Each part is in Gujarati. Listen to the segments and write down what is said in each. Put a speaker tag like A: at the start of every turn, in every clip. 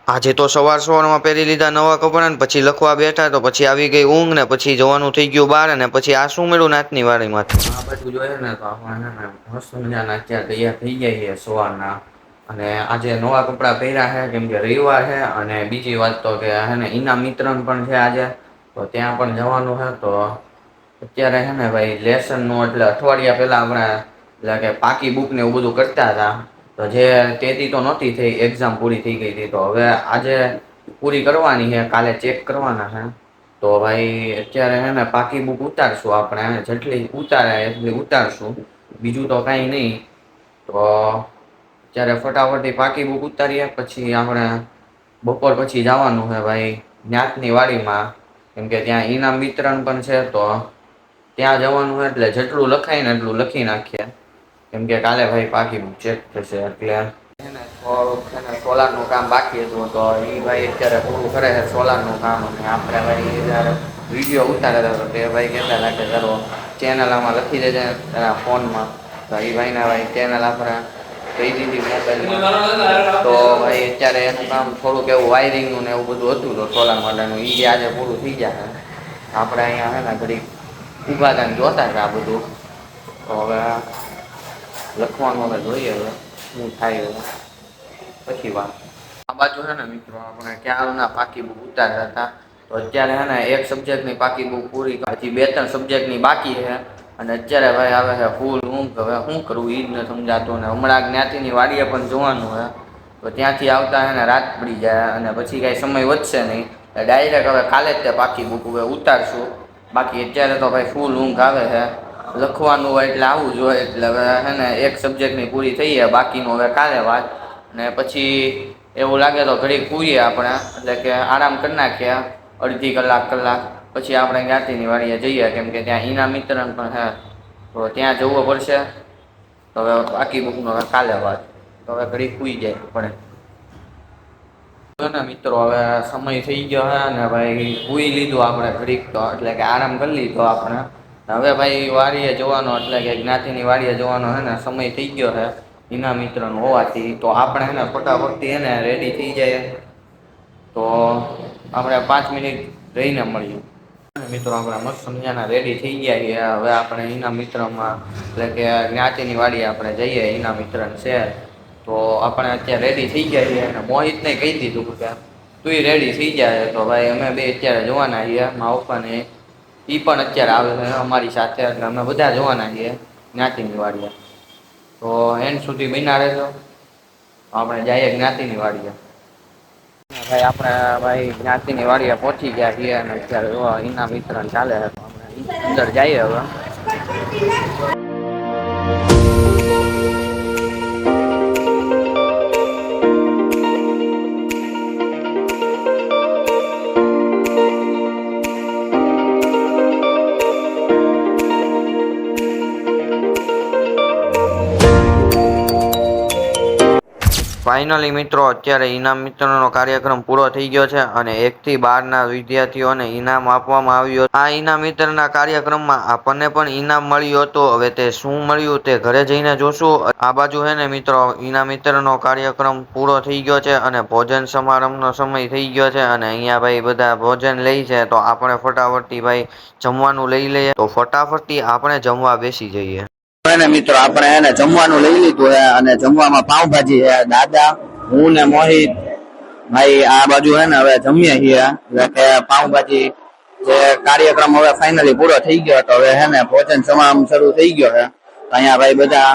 A: આજે તો સવારમાં પહેરી લીધા નવા કપડા ને પછી લખવા બેઠા તો પછી આવી ગઈ ઊંઘ ને પછી જવાનું થઈ ગયું બહાર ને પછી આ શું મળ્યું નાતની વાડીમાં આ બાજુ જોઈએ ને તો આપણે મસ્ત મજાના અત્યારે તૈયાર થઈ જાય સવારના અને આજે નવા કપડા પહેર્યા છે કેમ કે રવિવાર છે અને બીજી વાત તો કે હે ને ઈનામ વિતરણ પણ છે આજે તો ત્યાં પણ જવાનું છે તો અત્યારે હે ને ભાઈ લેસન નું એટલે અઠવાડિયા પેલા આપણે એટલે કે પાકી બુક ને એવું બધું કરતા હતા તો જે તેથી તો નહોતી થઈ એક્ઝામ પૂરી થઈ ગઈ હતી તો હવે આજે પૂરી કરવાની છે કાલે ચેક કરવાના છે તો ભાઈ અત્યારે હે ને પાકી બુક ઉતારશું આપણે જેટલી ઉતારાય એટલી ઉતારશું બીજું તો કઈ નહી તો અત્યારે ફટાફટી પાકી બુક ઉતારીએ પછી આપણે બપોર પછી જવાનું છે ભાઈ જ્ઞાતની વાડીમાં કેમકે ત્યાં ઈનામ વિતરણ પણ છે તો ત્યાં જવાનું હોય એટલે જેટલું લખાય ને એટલું લખી નાખીએ કેમ કે કાલે ભાઈ પાકી બુક ચેક થશે એટલે સોલાર નું કામ બાકી હતું તો એ ભાઈ અત્યારે પૂરું કરે છે સોલાર નું કામ અને આપણે ભાઈ વિડીયો ઉતારે કે ભાઈ કેતા લાગે કરો ચેનલ આમાં લખી દેજે એના ફોનમાં તો એ ભાઈને ભાઈ ચેનલ આપણે કહી દીધી મોબાઈલમાં તો ભાઈ અત્યારે એનું કામ થોડુંક એવું વાયરિંગનું ને એવું બધું હતું તો સોલાર માટેનું એ આજે પૂરું થઈ જાય આપણે અહીંયા છે ને ઘડી ઊભા હતા જોતા હતા આ બધું તો હવે લખવાનું હવે જોઈએ હવે શું થાય હવે પછી વાત આ બાજુ છે ને મિત્રો આપણે ક્યારના પાકી બુક ઉતાર્યા હતા તો અત્યારે છે ને એક સબ્જેક્ટની પાકી બુક પૂરી હજી 2-3 સબ્જેક્ટની બાકી છે અને અત્યારે ભાઈ આવે છે ફૂલ ઊંઘ હવે શું કરવું એ જ ન સમજાતું ને હમણાં જ્ઞાતિની વાડીએ પણ જોવાનું છે તો ત્યાંથી આવતા હે ને રાત પડી જાય અને પછી કાંઈ સમય વધશે નહીં ડાયરેક્ટ હવે કાલે જ તે પાકી બુક હવે ઉતારશું બાકી અત્યારે તો ભાઈ ફૂલ ઊંઘ આવે છે લખવાનું હોય એટલે આવું જ હોય એટલે હવે હે ને એક સબ્જેક્ટની પૂરી થઈ જાય બાકીનું હવે કાલે વાત ને પછી એવું લાગે તો ઘડીક પૂરીએ આપણે એટલે કે આરામ કરી નાખીએ અડધી કલાક પછી આપણે જ્ઞાતિની વાડીએ જઈએ કેમ કે ત્યાં ઈનામ વિતરણ પણ છે તો ત્યાં જવું પડશે તો હવે બાકી બુકનો કાલે વાત તો હવે ઘડીક પૂઈ જાય પડે ને મિત્રો હવે સમય થઈ ગયો હે ને ભાઈ પૂઈ લીધું આપણે ઘડીક તો એટલે કે આરામ કરી લીધો આપણે હવે ભાઈ વાડીએ જવાનો એટલે કે જ્ઞાતિની વાડીએ જવાનો હે ને સમય થઈ ગયો છે ઈનામ વિતરણ હોવાથી તો આપણે હે ને ફટાફટથી હે ને રેડી થઈ જાય તો આપણે 5 મિનિટ રહીને મળીએ મિત્રો આપણે મસ્ત સમજાના રેડી થઈ ગયા છીએ હવે આપણે ઈનામ મિત્રમાં એટલે કે જ્ઞાતિની વાડીએ આપણે જઈએ ઈનામ વિતરણ છે તો આપણે અત્યારે રેડી થઈ ગયા છીએ અને મોહિતને કહી દીધું કે તું રેડી થઈ જાય તો ભાઈ અમે બે અત્યારે જોવાના છીએ મારા પપ્પાને એ પણ અત્યારે આવે છે અમારી સાથે એટલે અમે બધા જોવાના છીએ જ્ઞાતિની વાડીએ તો એન્ડ સુધી બન્યા રહેજો આપણે જઈએ જ્ઞાતિની વાડીએ ભાઈ આપણે ભાઈ જ્ઞાતિની વાડીએ પહોંચી ગયા છીએ અને અત્યારે ઇનામ વિતરણ ચાલે છે તો આપણે અંદર જઈએ હવે ફાઇનલી મિત્રો અત્યારે ઇનામ વિતરણનો કાર્યક્રમ પૂરો થઈ ગયો છે અને 1 થી 12ના વિદ્યાર્થીઓને ઇનામ આપવામાં આવ્યું આ ઇનામ વિતરણના કાર્યક્રમમાં આપણને પણ ઇનામ મળ્યું હતું હવે તે શું મળ્યું તે ઘરે જઈને જોશું આ બાજુ હે ને મિત્રો ઇનામ વિતરણનો કાર્યક્રમ પૂરો થઈ ગયો છે અને ભોજન સમારંભનો સમય થઈ ગયો છે અને અહીંયા ભાઈ બધા ભોજન લઈ છે તો આપણે ફટાફટથી ભાઈ જમવાનું લઈ લઈએ તો ફટાફટથી આપણે જમવા બેસી જઈએ મિત્રો આપણે એને જમવાનું લઈ લીધું છે અને જમવામાં પાવભાજી છે દાદા હું ને મોહિત ભાઈ આ બાજુ હે ને હવે જમીએ છીએ એટલે કે પાવભાજી જે કાર્યક્રમ હવે ફાઇનલી પૂરો થઈ ગયો તો હવે હે ને ભોજન સમારંભ શરૂ થઈ ગયો છે અહીંયા ભાઈ બધા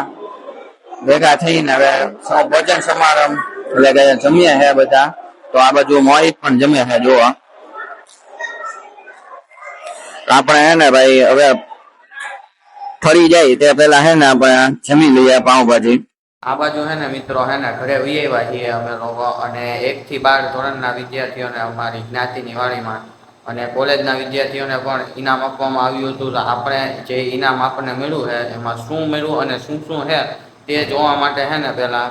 A: ભેગા થઈને હવે ભોજન સમારંભ એટલે કે જમીએ છે બધા તો આ બાજુ મોહિત પણ જમે છે જોવા આપણે હે ને ભાઈ હવે ફરી જાય તે પેલા હે ને આપણે જમી લઈએ પાવભાજી આ બાજુ હે ને મિત્રો હે ને ઘરે વિયેવા છીએ અમે લોકો અને 1 થી 12 ધોરણના વિદ્યાર્થીઓને અમારી જ્ઞાતિની વાડીમાં અને કોલેજના વિદ્યાર્થીઓને પણ ઇનામ આપવામાં આવ્યું હતું તો આપણે જે ઇનામ આપણને મળ્યું છે એમાં શું મળ્યું અને શું શું છે તે જોવા માટે હે ને પેલા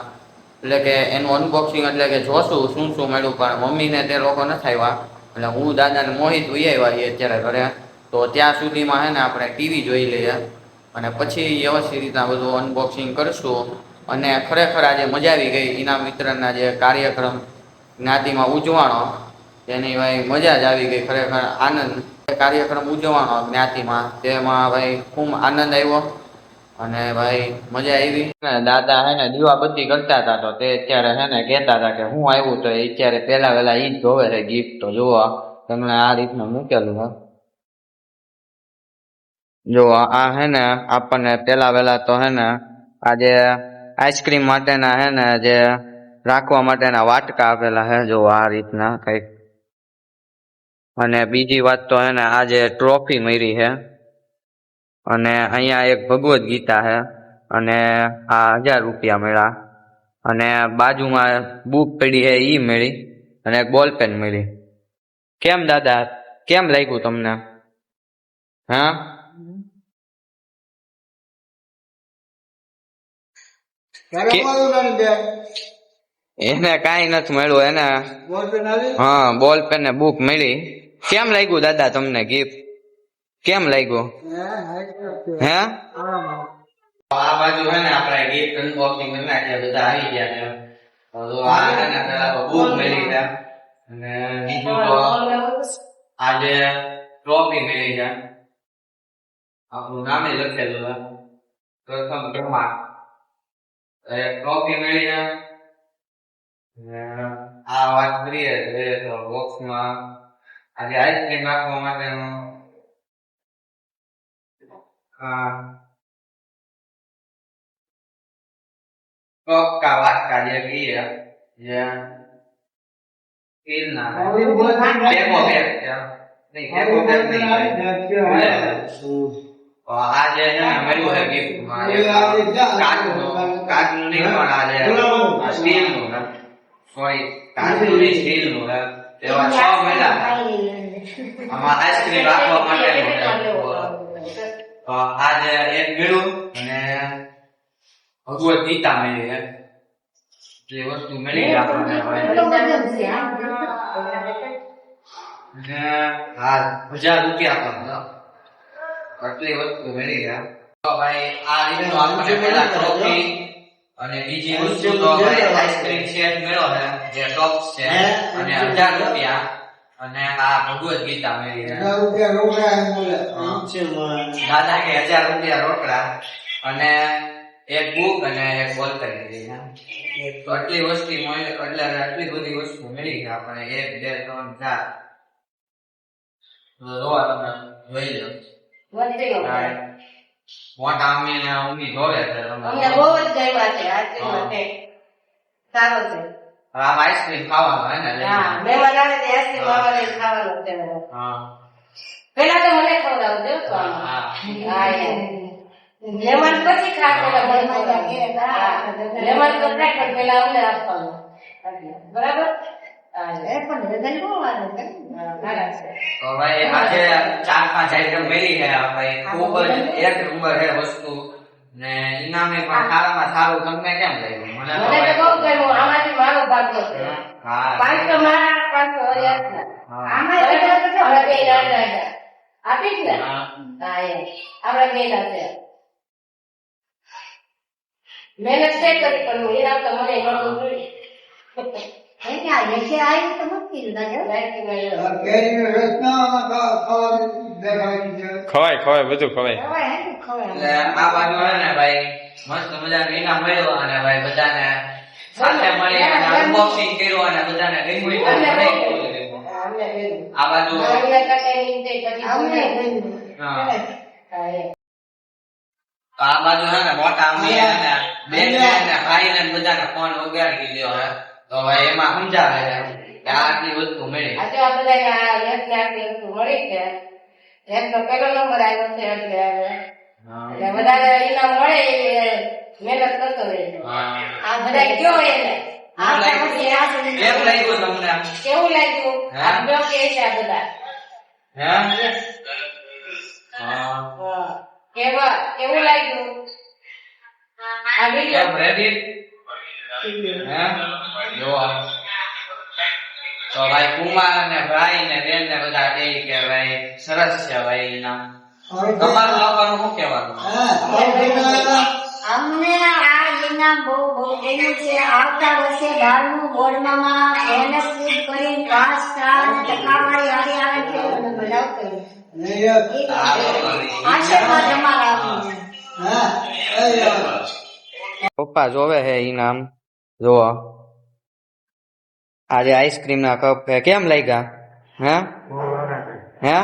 A: એટલે કે એનું અનબોક્સિંગ એટલે કે જોશું શું શું મળ્યું પણ મમ્મીને તે લોકો નથી આવ્યા એટલે હું દાદાને મોહિત વિયેવા છીએ અત્યારે ઘરે તો ત્યાં સુધીમાં હે ને આપણે ટીવી જોઈ લઈએ અને પછી વ્યવસ્થિત રીતના બધું અનબોક્સિંગ કરશું અને ખરેખર આજે મજા આવી ગઈ ઇનામ વિતરણના જે કાર્યક્રમ જ્ઞાતિમાં ઉજવાણો તેની ભાઈ મજા જ આવી ગઈ, ખરેખર આનંદ. કાર્યક્રમ ઉજવવાનો જ્ઞાતિમાં તેમાં ભાઈ ખૂબ આનંદ આવ્યો અને ભાઈ મજા આવી. દાદા હે ને દીવાબત્તી કરતા હતા તો તે અત્યારે હે ને કહેતા હતા કે હું આવ્યું તો અત્યારે પેલા વેલા ઈ જ જોવે છે ગિફ્ટ. તો જુઓ તમને આ રીતનું મૂકેલું છે. જો આ હે ને આપણને પેલા વેલા તો હે ને આ જે આઈસ્ક્રીમ માટેના હે ને જે રાખવા માટેના વાટકા આપેલા હે, જો આ રીતના કઈક. અને બીજી વાત તો હે ને આ જે ટ્રોફી મળી છે અને અહીંયા એક ભગવદ ગીતા છે અને આ 1000 રૂપિયા મળ્યા અને બાજુમાં બુક પડી છે ઈ મળી અને એક બોલ પેન મળી. કેમ દાદા, કેમ લાગ્યું તમને? હા એને કઈ નથી મળ્યું એને. હા બોલ પેન ને બુક મળી. કેમ લાગ્યું દાદા તમને ગિફ્ટ? કેમ લાગ્યું? હે આ બાજુ હે ને આપણે ગિફ્ટ અનબોક્સિંગ કરી નાખ્યા, બધા આવી ગયા છે. તો આ હે ને પેલા તો બુક મળી છે અને બીજું તો આજે ટ્રોફી મળી છે, આપણું નામે લખેલું છે પ્રથમ ક્રમાંક. ટ્રોફી મળી છે. આ વાત કરીએ તો બોક્સમાં આજે આઈસ્ક્રીમ રાખવા માટેનું ટોપકા વાટકા જે કહીએ જે સ્ટીલના ટેકો બેગ નહીં, ટેકો બેગ નહીં. આજે છે ને મળ્યું છે ગિફ્ટમાં કાચનું નહીં પણ આજે સ્ટીલનું છે. સોરી કાચનું નહીં, સ્ટીલનું છે. એવા 6 મળ્યા. આમાં આઈસ્ક્રીમ રાખવા માટેનું છે. તો આજે એક મળ્યું અને ભગવદ ગીતા મળી છે. જે વસ્તુ મળી આપણને હા 1000 રૂપિયા પણ આટલી વસ્તુ મળી છે. તો ભાઈ આ રીતનું આપણને પેલા ટ્રોફી અને બીજી વસ્તુ તો ભાઈ આઈસ્ક્રીમ સેટ મળ્યો છે જે ટોપ્સ છે અને 1000 રૂપિયા અને આ ભગવદ ગીતા મળી છે. દાદા કે 1000 રૂપિયા રોકડા અને એક બુક અને એક બોલ પેન મળી છે. તો આટલી વસ્તુ મળી, એટલે આટલી બધી વસ્તુ મળી છે આપણે 1 2 3 4 જોવા તમે જોઈ લો. મોટા અમ્મી જોવે છે
B: અમને બહુ જ ગમ્યા છે આઈસ્ક્રીમ માટે. સારો છે.
A: આ આઈસ્ક્રીમ ખાવાનું હે ને?
B: હા મહેમાન આવે તો આઈસ્ક્રીમ આવવાને ખાવાનું છે.
A: હા
B: પેલા તો મને ખવડાવજો તો હા મહેમાન પછી ખા પેલા મને મહેમાન તો ખાય પણ પેલા અમને આપવાનું બરાબર.
A: તો ભાઈ આજે 4-5 આઈટમ મળી છે ભાઈ, ખૂબ જ એક નંબર છે વસ્તુ ને ઇનામે પણ સારામાં સારું. તમને કેમ લાગ્યું? મને તો
B: બહુ ગમ્યું. આમાંથી મારો ભાગ છે.
A: હા
B: 500 મારા 500 હરિયાસના આમાં આપણે બે રાજા આપીશ ને. હા આપણે બે રાજા મહેનત છે કરી પણ ઇનામ તો મને મળવું જોઈએ.
C: ખવાય બધું ખવાય.
A: એટલે આ બાજુ હે ને ભાઈ મસ્ત મજાનું ઇનામ મળ્યું અને ભાઈ બધાને સાથે મળી અને અનબોક્સિંગ કર્યું અને બધાને ગમ્યું. આ બાજુ આ બાજુ હે ને મોટા અમ્મી હે ને બેન ને ભાઈ ને બધાને ફોન વગાડી દીધો હે. તો ભાઈ એમાં સમજાવે છે કે આટલી વસ્તુ મળી.
B: આજે આ બધા આટલી વસ્તુ મળી છે. એકનો પહેલો નંબર આવ્યો છે એટલે વધારે ઇનામ મળે મહેનત કરતો રહેજો. આ બધા કયો એને
A: કેમ લાગ્યું તમને?
B: કેવું લાગ્યું? આપજો કે છે આ બધા કેવું લાગ્યું આ વિડિયો?
A: રેડી તો ભાઈ કુમાર ને ભાઈ ને બેન ને બધા કહે કે ભાઈ સરસ છે ભાઈ ઇનામ. તમારું લોકોનું શું કહેવાનું?
B: અમને આ
C: ઇનામ બહુ ગમ્યું છે. આવતા વર્ષે 12મું બોર્ડમાં મહેનત ખૂબ કરી પાસ થાય અને ટકાવારી હારી આવે છે અને બધા કરે. આશીર્વાદ અમારા આપજો.
A: પપ્પા જોવે હે ઈનામ જોવો આજે આઈસ્ક્રીમ ના કપ હે કેમ લાગ્યા હે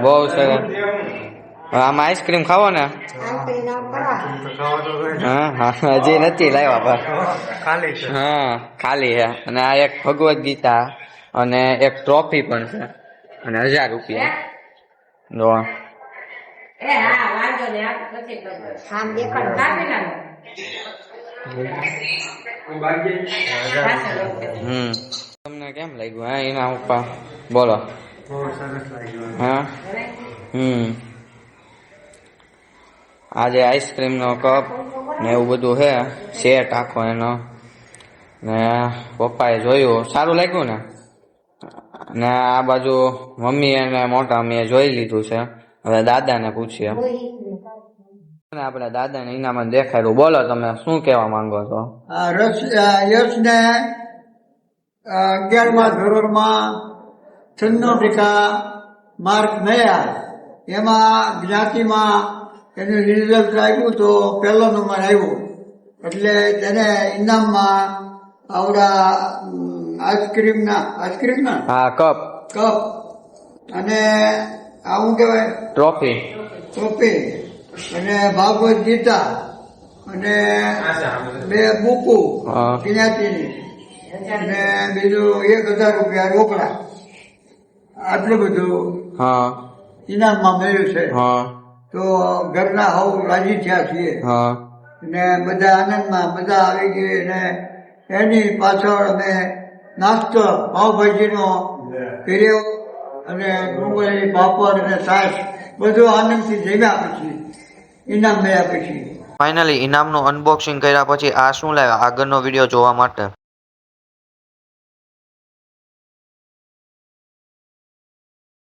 A: બહુ સરસ આમાં આઈસ્ક્રીમ ખાવો ને હા હા હજી નથી લાવ્યા હા ખાલી છે અને આ એક ભગવદ ગીતા અને એક ટ્રોફી પણ છે અને 1000 રૂપિયા જો
B: એ હા વાંધો નહીં આપ પછી
C: આમ દેખાડો.
B: કાપી નાખો
A: તમને કેમ લાગ્યું હા એના પપ્પા બોલો હા આજે આઈસ્ક્રીમ નો કપ ને એવું બધું છે સેટ આખો એનો ને પપ્પાએ જોયું સારું લાગ્યું ને આ બાજુ મમ્મી અને મોટા મમ્મીએ જોઈ લીધું છે હવે દાદાને પૂછીએ આપણે દાદાને ઇનામ દેખાડ્યું બોલો તમે શું કહેવા માંગો છો
D: યશને 11મા ધોરણમાં 96% માર્ક મળ્યા. એમાં જ્ઞાતિમાં એનું રિઝલ્ટ આવ્યું તો પહેલો નંબર આવ્યો એટલે તેને ઇનામમાં આવડા આઈસ્ક્રીમના
A: હા કપ
D: અને આ શું કહેવાય
A: ટ્રોફી
D: અને ભાગવત ગીતા અને 2 બુકો
A: હા.
D: જ્ઞાતિની અને બીજું 1000 રૂપિયા રોકડા આટલું બધું
A: હા
D: ઇનામમાં મળ્યું છે.
A: હા
D: તો ઘરના હવ રાજી થયા છીએ
A: હા
D: અને બધા આનંદમાં બધા આવી ગઈ અને એની પાછળ અમે નાસ્તો પાવભાજીનો કર્યો અને ડુંગળી પાપડ અને છાશ બધું આનંદથી જમ્યા પછી ઇનામ મળ્યા પછી
A: ફાઇનલી ઇનામનું અનબોક્સિંગ કર્યા પછી આ શું લાવ્યા આગળનો વિડીયો જોવા માટે